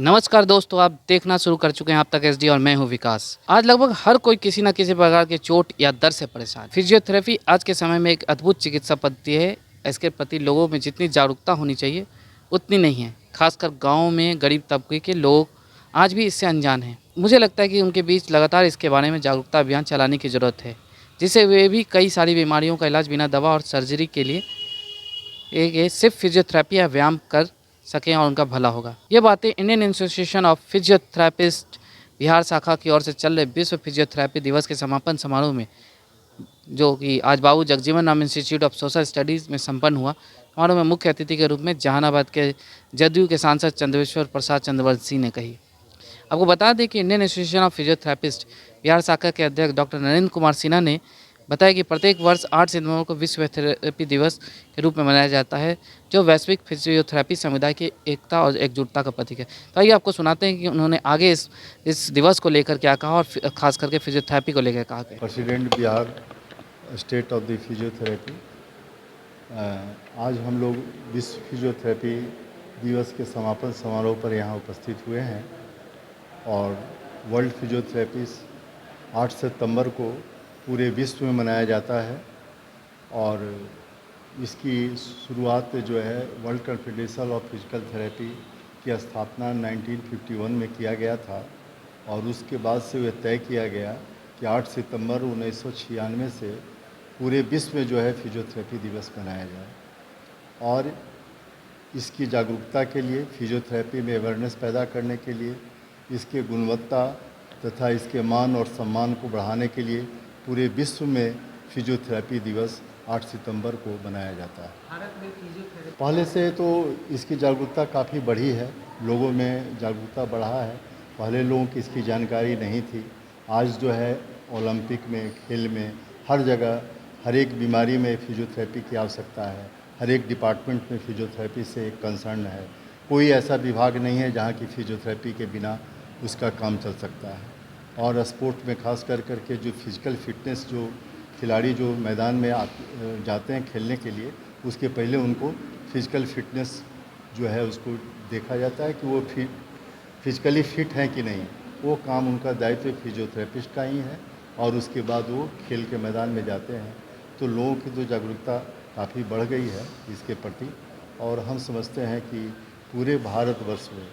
नमस्कार दोस्तों, आप देखना शुरू कर चुके हैं आप तक एसडी और मैं हूं विकास। आज लगभग हर कोई किसी न किसी प्रकार के चोट या दर्द से परेशान। फिजियोथेरेपी आज के समय में एक अद्भुत चिकित्सा पद्धति है। इसके प्रति लोगों में जितनी जागरूकता होनी चाहिए उतनी नहीं है। खासकर गाँव में गरीब तबके के लोग आज भी इससे अनजान हैं। मुझे लगता है कि उनके बीच लगातार इसके बारे में जागरूकता अभियान चलाने की ज़रूरत है, जिससे वे भी कई सारी बीमारियों का इलाज बिना दवा और सर्जरी के लिए ये सिर्फ फिजियोथेरेपी या व्यायाम कर सकें और उनका भला होगा। ये बातें Indian association of physiotherapist Bihar शाखा की ओर से चल रहे विश्व फिजियोथेरेपी दिवस के समापन समारोह में, जो कि आज Babu Jagjivan Ram institute of social studies में संपन्न हुआ। समारोह में मुख्य अतिथि के रूप में जहानाबाद के जदयू के सांसद चंद्रेश्वर प्रसाद चंद्रवंशी ने कही। आपको बता दें कि Indian association of physiotherapist Bihar शाखा के अध्यक्ष डॉक्टर नरेंद्र कुमार सिन्हा ने बताया कि प्रत्येक वर्ष 8 सितंबर को विश्व थेरेपी दिवस के रूप में मनाया जाता है, जो वैश्विक फिजियोथेरेपी समुदाय की एकता और एकजुटता का प्रतीक है। तो आइए आपको सुनाते हैं कि उन्होंने आगे इस दिवस को लेकर क्या कहा और खास करके फिजियोथेरेपी को लेकर कहा। President Bihar state of the physiotherapy, आज हम लोग विश्व फिजियोथेरेपी दिवस के समापन समारोह पर यहाँ उपस्थित हुए हैं और वर्ल्ड फिजियोथेरेपी 8 सितंबर को पूरे विश्व में मनाया जाता है और इसकी शुरुआत जो है world confederation of physical therapy की स्थापना 1951 में किया गया था और उसके बाद से यह तय किया गया कि 8 सितंबर 1996 से पूरे विश्व में जो है फिजियोथेरेपी दिवस मनाया जाए और इसकी जागरूकता के लिए, फिजियोथेरेपी में अवेयरनेस पैदा करने के लिए, इसके गुणवत्ता तथा इसके मान और सम्मान को बढ़ाने के लिए पूरे विश्व में फिजियोथेरेपी दिवस 8 सितंबर को मनाया जाता है। भारत में फिजियोथेरेपी पहले से तो इसकी जागरूकता काफ़ी बढ़ी है, लोगों में जागरूकता बढ़ा है। पहले लोगों की इसकी जानकारी नहीं थी। आज जो है ओलंपिक में, खेल में, हर जगह, हर एक बीमारी में फिजियोथेरेपी की आवश्यकता है। हर एक डिपार्टमेंट में फिजियोथेरेपी से कंसर्न है। कोई ऐसा विभाग नहीं है जहाँ की फिजियोथेरेपी के बिना उसका काम चल सकता है। और स्पोर्ट में खास कर के जो फिजिकल फिटनेस, जो खिलाड़ी जो मैदान में जाते हैं खेलने के लिए, उसके पहले उनको फिजिकल फिटनेस जो है उसको देखा जाता है कि वो फिजिकली फिट हैं कि नहीं। वो काम, उनका दायित्व फिजियोथेरेपिस्ट का ही है और उसके बाद वो खेल के मैदान में जाते हैं। तो लोगों की तो जागरूकता काफ़ी बढ़ गई है इसके प्रति और हम समझते हैं कि पूरे भारतवर्ष में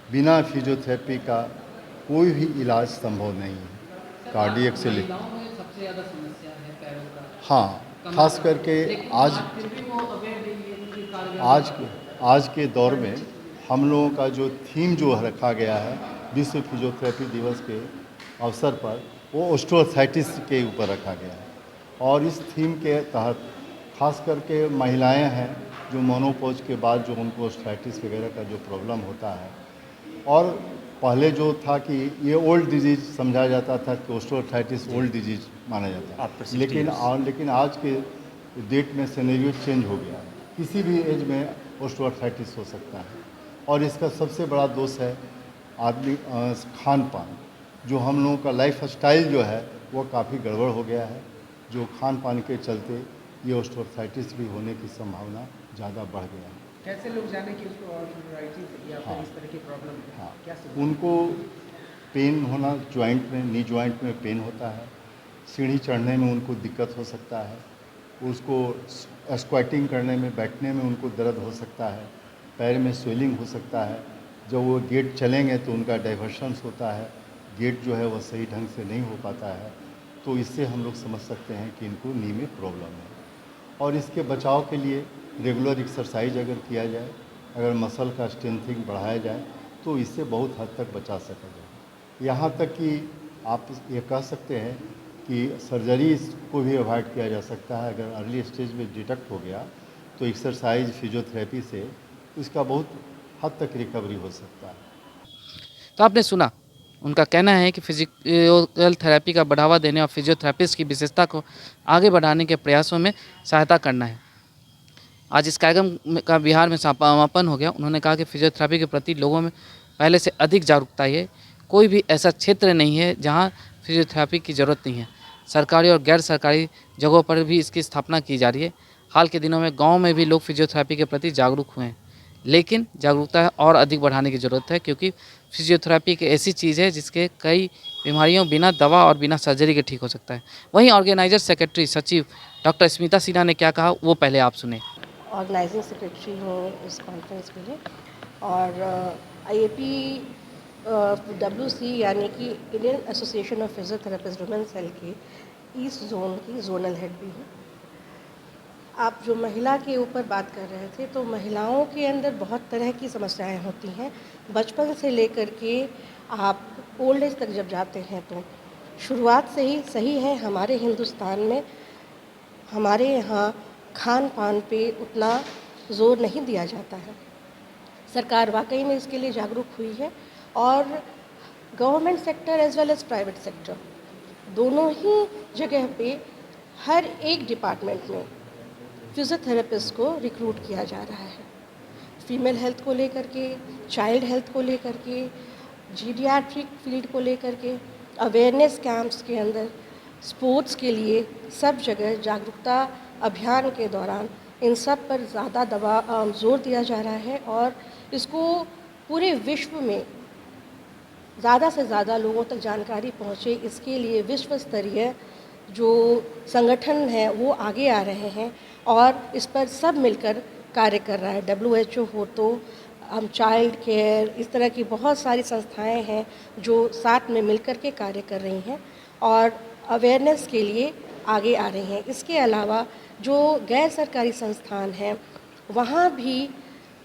बिना फिजियोथेरेपी का कोई भी इलाज संभव नहीं है। कार्डियक से ले सबसे ज़्यादा समस्या है पैरों का। हाँ, खास करके आज के दौर में हम लोगों का जो थीम जो रखा गया है विश्व फिजियोथेरेपी दिवस के अवसर पर, वो ऑस्टियोआर्थराइटिस के ऊपर रखा गया है और इस थीम के तहत खास करके महिलाएं हैं जो मोनोपॉज के बाद जो उनको ऑस्टियोआर्थराइटिस वगैरह का जो प्रॉब्लम होता है, और पहले जो था कि ये ओल्ड डिजीज़ समझा जाता था कि ऑस्टियोआर्थराइटिस ओल्ड डिजीज़ माना जाता है, लेकिन आज के डेट में सिनेरियो चेंज हो गया है। किसी भी एज में ऑस्टियोआर्थराइटिस हो सकता है और इसका सबसे बड़ा दोष है आदमी खान पान। जो हम लोगों का लाइफ स्टाइल जो है वो काफ़ी गड़बड़ हो गया है, जो खान पान के चलते ये ऑस्टियोआर्थराइटिस भी होने की संभावना ज़्यादा बढ़ गया है। कैसे लोग जाने कि उसको ऑस्टियोआर्थराइटिस या फिर इस तरह की प्रॉब्लम है? हाँ, क्या उनको पेन होना, जॉइंट में, नी जॉइंट में पेन होता है, सीढ़ी चढ़ने में उनको दिक्कत हो सकता है, उसको स्क्वाटिंग करने में, बैठने में उनको दर्द हो सकता है, पैर में स्वेलिंग हो सकता है। जब वो गेट चलेंगे तो उनका डाइवर्शंस होता है, गेट जो है वो सही ढंग से नहीं हो पाता है। तो इससे हम लोग समझ सकते हैं कि इनको नी में प्रॉब्लम है और इसके बचाव के लिए रेगुलर एक्सरसाइज अगर किया जाए, अगर मसल का स्ट्रेंथिंग बढ़ाया जाए तो इससे बहुत हद तक बचा सका जाए। यहाँ तक कि आप ये कह सकते हैं कि सर्जरी को भी अवॉइड किया जा सकता है। अगर अर्ली स्टेज में डिटेक्ट हो गया तो एक्सरसाइज, फिजियोथेरेपी से इसका बहुत हद तक रिकवरी हो सकता है। तो आपने सुना, उनका कहना है कि फिजिकल थेरेपी का बढ़ावा देने और फिजियोथेरेपिस्ट की विशेषता को आगे बढ़ाने के प्रयासों में सहायता करना है। आज इस कार्यक्रम का बिहार में समापन हो गया। उन्होंने कहा कि फिजियोथेरेपी के प्रति लोगों में पहले से अधिक जागरूकता है। कोई भी ऐसा क्षेत्र नहीं है जहां फिजियोथेरेपी की ज़रूरत नहीं है। सरकारी और गैर सरकारी जगहों पर भी इसकी स्थापना की जा रही है। हाल के दिनों में गांव में भी लोग फिजियोथेरेपी के प्रति जागरूक हुए हैं, लेकिन जागरूकता और अधिक बढ़ाने की ज़रूरत है, क्योंकि फिजियोथेरेपी एक ऐसी चीज़ है जिसके कई बीमारियों बिना दवा और बिना सर्जरी के ठीक हो सकता है। वहीं ऑर्गेनाइजर सेक्रेटरी सचिव डॉक्टर स्मिता सिन्हा ने क्या कहा, वो पहले आप सुने। ऑर्गेनाइजिंग सेक्रेटरी हूँ इस कॉन्फ्रेंस के लिए, और आईएपी डब्ल्यूसी यानी कि Indian association of physiotherapist women cell के ईस्ट जोन की जोनल हेड भी हूँ। आप जो महिला के ऊपर बात कर रहे थे, तो महिलाओं के अंदर बहुत तरह की समस्याएं होती हैं, बचपन से लेकर के आप ओल्ड एज तक जब जाते हैं। तो शुरुआत से ही सही है, हमारे हिंदुस्तान में हमारे यहाँ खान पान पे उतना ज़ोर नहीं दिया जाता है। सरकार वाकई में इसके लिए जागरूक हुई है, और government sector as well as private sector दोनों ही जगह पे हर एक डिपार्टमेंट में फिजियोथेरेपिस्ट को रिक्रूट किया जा रहा है। फीमेल हेल्थ को लेकर के, चाइल्ड हेल्थ को लेकर के, जीडियाट्रिक फील्ड को लेकर के, अवेयरनेस कैंप्स के अंदर, स्पोर्ट्स के लिए, सब जगह जागरूकता अभियान के दौरान इन सब पर ज़्यादा जोर दिया जा रहा है, और इसको पूरे विश्व में ज़्यादा से ज़्यादा लोगों तक जानकारी पहुँचे, इसके लिए विश्व स्तरीय जो संगठन है वो आगे आ रहे हैं, और इस पर सब मिलकर कार्य कर रहा है। WHO हो तो हम चाइल्ड केयर, इस तरह की बहुत सारी संस्थाएं हैं जो साथ में मिलकर के कार्य कर रही हैं और अवेयरनेस के लिए आगे आ रही हैं। इसके अलावा जो गैर सरकारी संस्थान हैं, वहाँ भी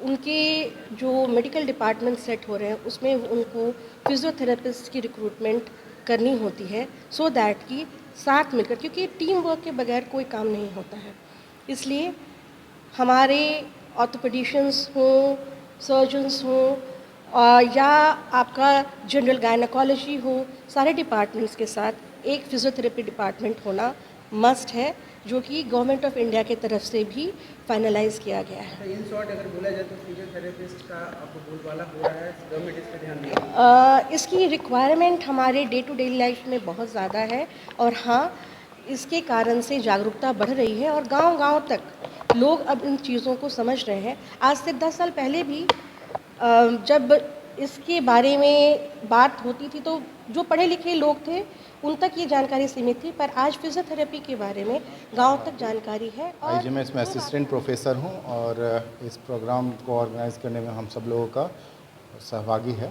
उनके जो मेडिकल डिपार्टमेंट सेट हो रहे हैं, उसमें उनको फिजियोथेरेपिस्ट की रिक्रूटमेंट करनी होती है, सो दैट कि साथ मिलकर, क्योंकि टीम वर्क के बगैर कोई काम नहीं होता है। इसलिए हमारे ऑर्थोपेडिशियंस हों, सर्जन्स हों, या आपका जनरल गायनेकोलॉजी हो, सारे डिपार्टमेंट्स के साथ एक फिजियोथेरेपी डिपार्टमेंट होना मस्ट है, जो कि गवर्नमेंट ऑफ इंडिया की तरफ से भी फाइनलाइज किया गया है। इन शॉर्ट अगर बोला जाए तो फिजियोथेरेपिस्ट का आपको बोलबाला हो रहा है, गवर्नमेंट इस पर ध्यान दे। इसकी रिक्वायरमेंट हमारे डे टू डे लाइफ में बहुत ज़्यादा है, और हाँ, इसके कारण से जागरूकता बढ़ रही है और गांव-गांव तक लोग अब इन चीज़ों को समझ रहे हैं। आज से 10 साल पहले भी जब इसके बारे में बात होती थी, तो जो पढ़े लिखे लोग थे उन तक ये जानकारी सीमित थी, पर आज फिजियोथेरेपी के बारे में गांव तक जानकारी है। और IGMS में असिस्टेंट प्रोफेसर हूँ, और इस प्रोग्राम को ऑर्गेनाइज करने में हम सब लोगों का सहभागी है।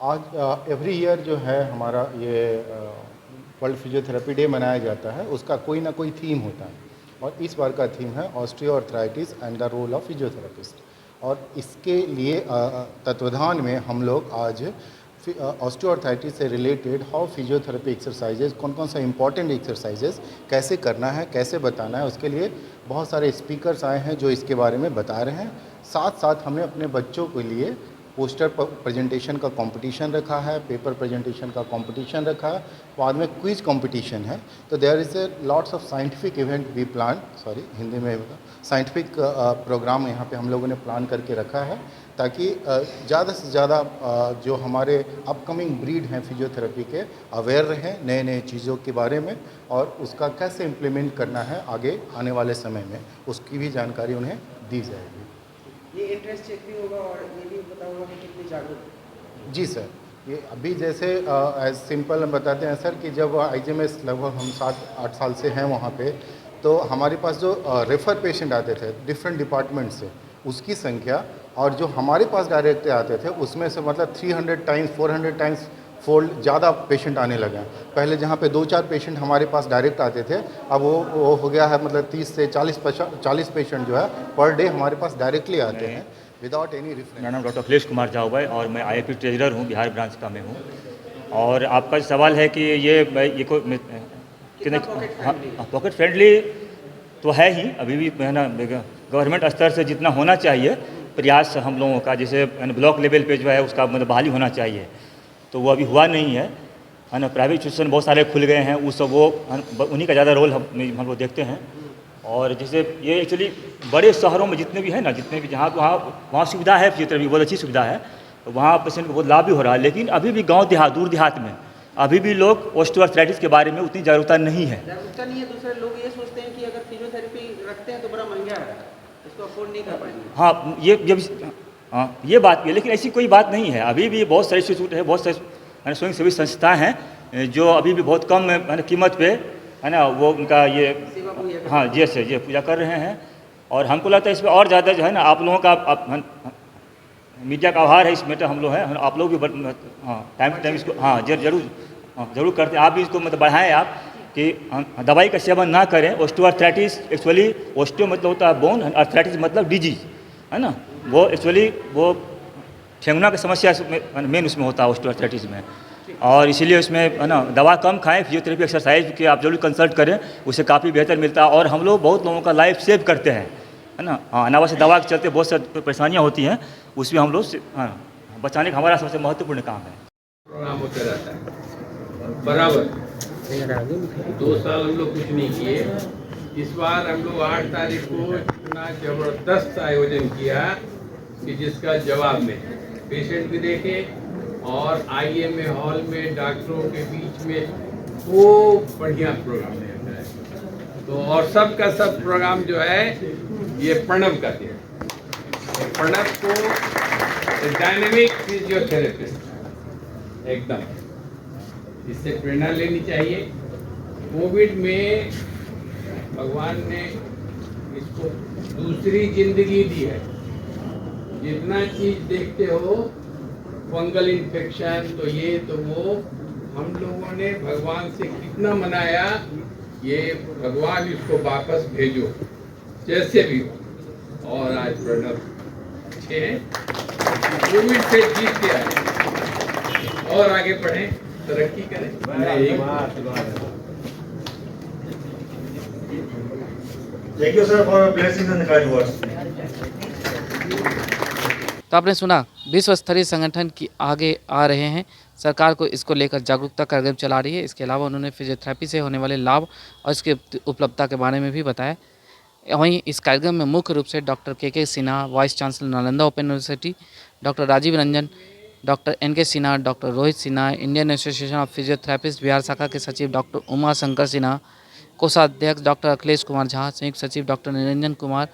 आज एवरी ईयर जो है हमारा ये वर्ल्ड फिजियोथेरेपी डे मनाया जाता है, उसका कोई ना कोई थीम होता है, और इस बार का थीम है osteoarthritis and the role of physiotherapist. और इसके लिए तत्वाधान में हम लोग आज ऑस्टियोआर्थराइटिस से रिलेटेड हाउ फिजियोथेरेपी एक्सरसाइजेज, कौन कौन सा इंपॉर्टेंट एक्सरसाइजेज कैसे करना है, कैसे बताना है, उसके लिए बहुत सारे स्पीकर्स आए हैं जो इसके बारे में बता रहे हैं। साथ साथ हमने अपने बच्चों के लिए पोस्टर प्रेजेंटेशन का कंपटीशन रखा है, पेपर प्रेजेंटेशन का कंपटीशन रखा है, बाद में क्विज कंपटीशन है। तो there is a lots of scientific event we plan, Hindi में साइंटिफिक प्रोग्राम यहाँ पे हम लोगों ने प्लान करके रखा है, ताकि ज़्यादा से ज़्यादा जो हमारे अपकमिंग ब्रीड हैं फिजियोथेरेपी के अवेयर रहें नए नए चीज़ों के बारे में, और उसका कैसे इम्प्लीमेंट करना है आगे आने वाले समय में, उसकी भी जानकारी उन्हें दी जाएगी। ये इंटरेस्ट चेक भी होगा और ये भी पता होगा कि कितनी जागरूक। जी सर, ये अभी जैसे एज सिंपल हम बताते हैं सर कि जब IGMS लगभग हम 7-8 साल से हैं वहाँ पे, तो हमारे पास जो रेफ़र पेशेंट आते थे डिफरेंट डिपार्टमेंट से, उसकी संख्या और जो हमारे पास डायरेक्ट आते थे उसमें से मतलब 300 टाइम्स 400 टाइम्स फोल्ड ज़्यादा पेशेंट आने लगे हैं। पहले जहाँ पे 2-4 पेशेंट हमारे पास डायरेक्ट आते थे, अब वो हो गया है मतलब 30 से 40 पेशेंट जो है पर डे हमारे पास डायरेक्टली आते हैं विदाउट एनी रेफरेंस। मेरा नाम डॉक्टर अखिलेश कुमार झाऊ है और मैं IIP ट्रेजरर हूँ, बिहार ब्रांच का मैं हूँ। और आपका सवाल है कि ये पॉकेट फ्रेंडली तो है ही, अभी भी है ना, गवर्नमेंट स्तर से जितना होना चाहिए प्रयास हम लोगों का, जैसे ब्लॉक लेवल पे जो है उसका मतलब बहाली होना चाहिए, तो वो अभी हुआ नहीं है ना। प्राइवेट इंस्टीट्यूशन बहुत सारे खुल गए हैं, उस वो उन्हीं का ज़्यादा रोल हम लोग देखते हैं। और जैसे ये एक्चुअली बड़े शहरों में जितने भी है ना, जितने भी जहाँ वहाँ सुविधा है, फिजियोथेरेपी बहुत अच्छी सुविधा है, तो वहाँ पेशेंट को बहुत लाभ भी हो रहा है। लेकिन अभी भी गाँव देहात, दूर देहात में अभी भी लोग ऑस्टियोआर्थराइटिस के बारे में उतनी जागरूकता नहीं है। जागरूकता नहीं है। दूसरे लोग ये सोचते हैं कि अगर फिजियोथेरेपी रखते हैं तो बड़ा महंगा है, तो अफोर्ड नहीं कर पाएंगे। हाँ ये बात भी है, लेकिन ऐसी कोई बात नहीं है। अभी भी बहुत सारे इंस्टीट्यूट है, बहुत सारे स्वयंसेवी संस्थाएं हैं जो अभी भी बहुत कम कीमत पे है ना वो उनका ये सेवा मुहैया कर- हाँ जैसे ये पूजा कर रहे हैं। और हमको लगता है इसमें और ज़्यादा जो है ना आप लोगों का मीडिया का आभार है इस मैटर हम लोग हैं, आप लोग भी हाँ टाइम टू टाइम इसको हाँ जरूर करते हैं। आप भी इसको मतलब बढ़ाएं आप कि दवाई का सेवन ना करें। ऑस्टियोआर्थराइटिस एक्चुअली ऑस्टियो मतलब होता है बोन, अर्थराइटिस मतलब डिजीज है ना, वो एक्चुअली वो ठेंगुना की समस्या मेन उसमें होता है ऑस्टियोआर्थराइटिस में। और इसीलिए उसमें है ना दवा कम खाएं, फिजियोथेरेपी एक्सरसाइज की आप जरूर कंसल्ट करें, उससे काफ़ी बेहतर मिलता है। और हम लोग बहुत लोगों का लाइफ सेव करते हैं है ना। हाँ अनावश्यक दवा के चलते बहुत सारी परेशानियाँ होती हैं, उसमें हम लोग हाँ बचाने का हमारा सबसे महत्वपूर्ण काम है। प्रोग्राम होता रहता है बराबर। 2 साल हम लोग कुछ नहीं किए। इस बार हम लोग 8 तारीख को इतना जबरदस्त आयोजन किया कि जिसका जवाब नहीं। पेशेंट भी देखे और IMA हॉल में डॉक्टरों के बीच में खूब बढ़िया प्रोग्राम है। तो और सब का सब प्रोग्राम जो है ये प्रणव का दिया। प्रणव को डायनेमिक फिजियोथेरेपिस्ट एकदम, इससे प्रेरणा लेनी चाहिए। कोविड में भगवान ने इसको दूसरी जिंदगी दी है। जितना चीज देखते हो फंगल इन्फेक्शन तो ये तो वो, हम लोगों ने भगवान से कितना मनाया, ये भगवान इसको वापस भेजो जैसे भी हो। और आज प्रणव अच्छे हैं, कोविड से जीत के आए और आगे बढ़ें, तरक्की करें। Thank you sir for blessings and kind words. तो आपने सुना विश्व स्तरीय संगठन की आगे आ रहे हैं, सरकार को इसको लेकर जागरूकता कार्यक्रम चला रही है। इसके अलावा उन्होंने फिजियोथेरेपी से होने वाले लाभ और इसके उपलब्धता के बारे में भी बताया। वहीं इस कार्यक्रम में मुख्य रूप से doctor K Sinha, vice chancellor Nalanda open university, doctor Rajiv Ranjan, doctor NK Sinha, doctor Rohit Sinha, Indian association of physiotherapist Bihar शाखा के सचिव डॉक्टर उमा शंकर सिन्हा, कोषाध्यक्ष डॉक्टर अखिलेश कुमार झा, संयुक्त सचिव डॉक्टर निरंजन कुमार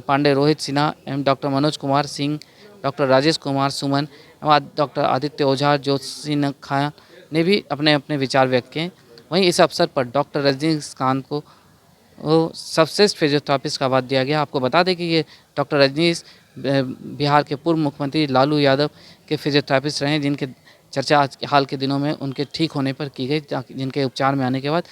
पांडे, रोहित सिन्हा एवं डॉक्टर मनोज कुमार सिंह, डॉक्टर राजेश कुमार सुमन एवं डॉक्टर आदित्य ओझा, ज्योतिषी खान ने भी अपने अपने विचार व्यक्त किए। वहीं इस अवसर पर डॉक्टर रजनीकांत को सर्वश्रेष्ठ फिजियोथेरेपिस्ट का अवार्ड दिया गया। आपको बता दें कि ये डॉक्टर रजनीश बिहार के पूर्व मुख्यमंत्री लालू यादव के फिजियोथेरेपिस्ट रहे, जिनके चर्चा आज हाल के दिनों में उनके ठीक होने पर की गई, जिनके उपचार में आने के बाद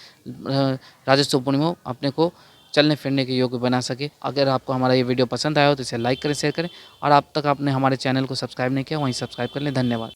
राजस्व पूर्णिमा अपने को चलने फिरने के योग्य बना सके। अगर आपको हमारा ये वीडियो पसंद आया हो तो इसे लाइक करें, शेयर करें और आप तक आपने हमारे चैनल को सब्सक्राइब नहीं किया वहीं सब्सक्राइब कर लें। धन्यवाद।